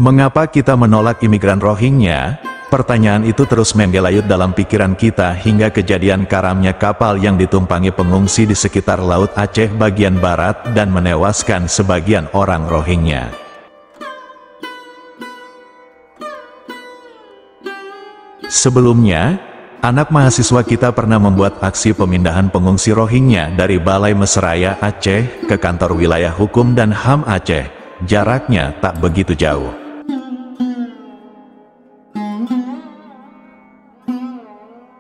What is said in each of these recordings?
Mengapa kita menolak imigran Rohingya? Pertanyaan itu terus menggelayut dalam pikiran kita hingga kejadian karamnya kapal yang ditumpangi pengungsi di sekitar Laut Aceh bagian barat dan menewaskan sebagian orang Rohingya. Sebelumnya, anak mahasiswa kita pernah membuat aksi pemindahan pengungsi Rohingya dari Balai Mesraya Aceh ke kantor wilayah hukum dan HAM Aceh. Jaraknya tak begitu jauh.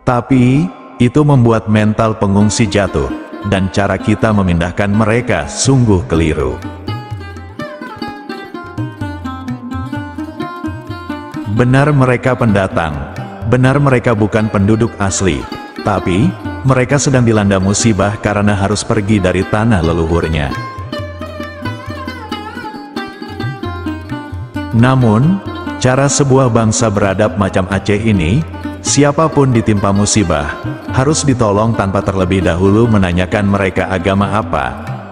Tapi, itu membuat mental pengungsi jatuh, dan cara kita memindahkan mereka sungguh keliru. Benar mereka pendatang, benar mereka bukan penduduk asli, tapi, mereka sedang dilanda musibah karena harus pergi dari tanah leluhurnya. Namun, cara sebuah bangsa beradab macam Aceh ini, siapapun ditimpa musibah, harus ditolong tanpa terlebih dahulu menanyakan mereka agama apa,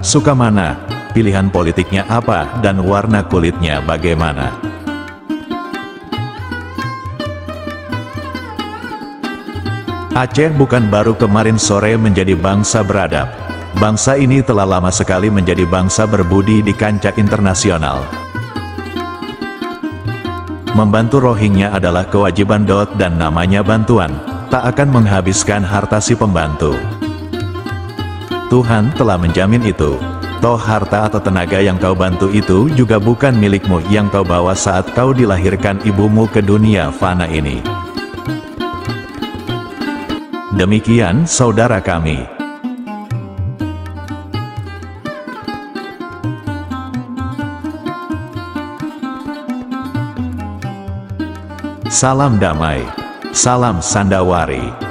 suka mana, pilihan politiknya apa, dan warna kulitnya bagaimana. Aceh bukan baru kemarin sore menjadi bangsa beradab. Bangsa ini telah lama sekali menjadi bangsa berbudi di kancah internasional. Membantu Rohingya adalah kewajiban dan namanya bantuan, tak akan menghabiskan harta si pembantu. Tuhan telah menjamin itu. Toh harta atau tenaga yang kau bantu itu juga bukan milikmu yang kau bawa saat kau dilahirkan ibumu ke dunia fana ini. Demikian saudara kami. Salam damai, salam Sandawari.